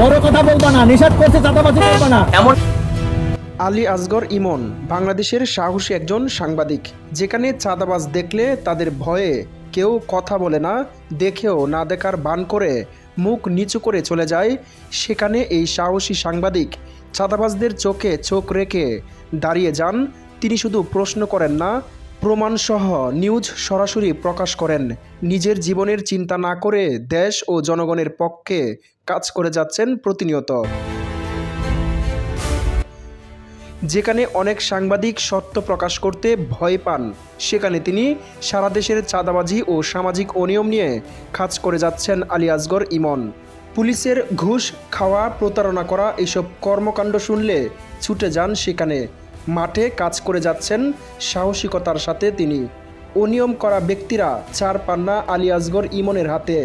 বড় কথা বলবা না, নিষেধ করছে, চাঁদাবাজি করবা না এমন। আলী আসগর ইমন বাংলাদেশের সাহসী একজন সাংবাদিক। যেখানে চাঁদাবাজ দেখলে তাদের ভয়ে কেউ কথা বলে না, দেখেও না দেখার ভান করে মুখ নিচু করে চলে যায়, সেখানে এই সাহসী সাংবাদিক চাঁদাবাজদের চোখে চোখ রেখে দাঁড়িয়ে যান। তিনি শুধু প্রশ্ন করেন না, প্রমাণসহ নিউজ সরাসরি প্রকাশ করেন। নিজের জীবনের চিন্তা না করে দেশ ও জনগণের পক্ষে কাজ করে যাচ্ছেন প্রতিনিয়ত। যেখানে অনেক সাংবাদিক সত্য প্রকাশ করতে ভয় পান, সেখানে তিনি সারা দেশের চাঁদাবাজি ও সামাজিক অনিয়ম নিয়ে কাজ করে যাচ্ছেন আলী আসগর ইমন। পুলিশের ঘুষ খাওয়া, প্রতারণা করা এসব কর্মকাণ্ড শুনলে ছুটে যান সেখানে। মাঠে কাজ করে যাচ্ছেন সাহসিকতার সাথে তিনি। অনিয়ম করা ব্যক্তিরা ছাড় পান না আলী আসগর ইমনের হাতে।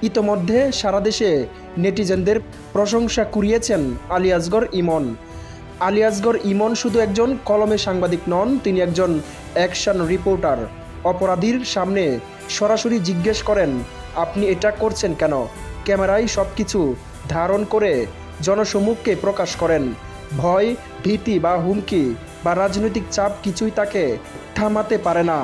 ইতোমধ্যে সারা দেশে নেটিজেনদের প্রশংসা কুড়িয়েছেন আলী আসগর ইমন। আলী আসগর ইমন শুধু একজন কলমে সাংবাদিক নন, তিনি একজন অ্যাকশন রিপোর্টার। অপরাধীর সামনে সরাসরি জিজ্ঞেস করেন, আপনি এটা করছেন কেন? ক্যামেরায় সব কিছু ধারণ করে জনসমুখে প্রকাশ করেন। ভয়, ভীতি বা হুমকি বা রাজনৈতিক চাপ কিছুই তাকে থামাতে পারে না।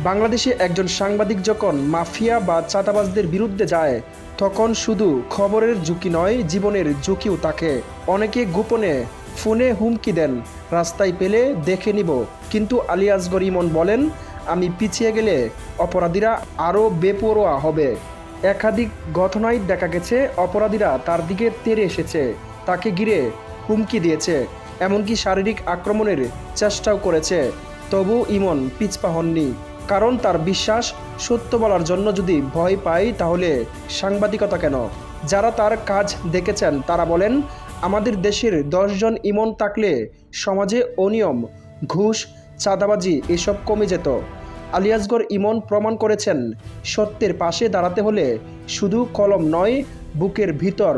বাংলাদেশে একজন সাংবাদিক যখন মাফিয়া বা চাঁদাবাজদের বিরুদ্ধে যায়, তখন শুধু খবরের ঝুঁকি নয়, জীবনের ঝুঁকিও থাকে। অনেকে গোপনে ফোনে হুমকি দেন, রাস্তায় পেলে দেখে নিব। কিন্তু আলী আসগর ইমন বলেন, আমি পিছিয়ে গেলে অপরাধীরা আরও বেপরোয়া হবে। একাধিক ঘটনায় দেখা গেছে অপরাধীরা তার দিকে তেড়ে এসেছে, তাকে ঘিরে হুমকি দিয়েছে, এমনকি শারীরিক আক্রমণের চেষ্টাও করেছে। তবু ইমন পিছপা হননি, কারণ তার বিশ্বাস, সত্য বলার জন্য যদি ভয় পাই তাহলে সাংবাদিকতা কেন? যারা তার কাজ দেখেছেন তারা বলেন, আমাদের দেশের 10 জন ইমন থাকলে সমাজে অনিয়ম, ঘুষ, চাঁদাবাজি এসব কমে যেত। আলী আসগর ইমন প্রমাণ করেছেন, সত্যের পাশে দাঁড়াতে হলে শুধু কলম নয়, বুকের ভিতর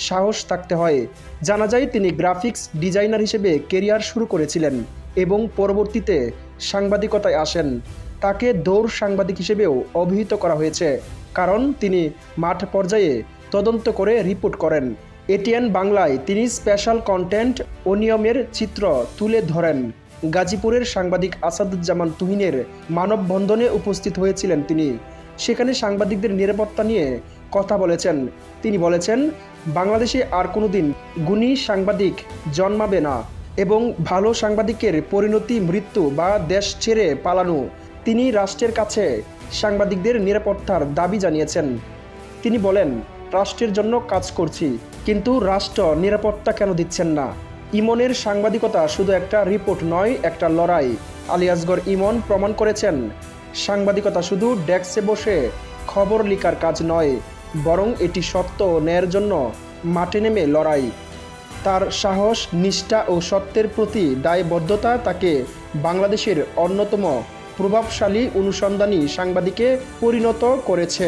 সাহস থাকতে হয়। জানা যায় তিনি গ্রাফিক্স ডিজাইনার হিসেবে কেরিয়ার শুরু করেছিলেন এবং পরবর্তীতে সাংবাদিকতায় আসেন। তাকে দৌড় সাংবাদিক হিসেবেও অভিহিত করা হয়েছে, কারণ তিনি মাঠ পর্যায়ে তদন্ত করে রিপোর্ট করেন। এটিএন বাংলায় তিনি স্পেশাল কন্টেন্ট অনিয়মের চিত্র তুলে ধরেন। গাজীপুরের সাংবাদিক আসাদুজ্জামান তুহিনের মানববন্ধনে উপস্থিত হয়েছিলেন তিনি। সেখানে সাংবাদিকদের নিরাপত্তা নিয়ে কথা বলেছেন। তিনি বলেছেন, বাংলাদেশে আর কোনোদিন গুণী সাংবাদিক জন্মাবে না এবং ভালো সাংবাদিকের পরিণতি মৃত্যু বা দেশ ছেড়ে পালানো। তিনি রাষ্ট্রের কাছে সাংবাদিকদের নিরাপত্তার দাবি জানিয়েছেন। তিনি বলেন, রাষ্ট্রের জন্য কাজ করছি, কিন্তু রাষ্ট্র নিরাপত্তা কেন দিচ্ছেন না? ইমনের সাংবাদিকতা শুধু একটা রিপোর্ট নয়, একটা লড়াই। আলী আসগর ইমন প্রমাণ করেছেন, সাংবাদিকতা শুধু ডেস্কে বসে খবর লেখার কাজ নয়, বরং এটি সত্য ও ন্যায়ের জন্য মাঠে নেমে লড়াই। তার সাহস, নিষ্ঠা ও সত্যের প্রতি দায়বদ্ধতা তাকে বাংলাদেশের অন্যতম প্রভাবশালী অনুসন্ধানী সাংবাদিকে পরিণত করেছে।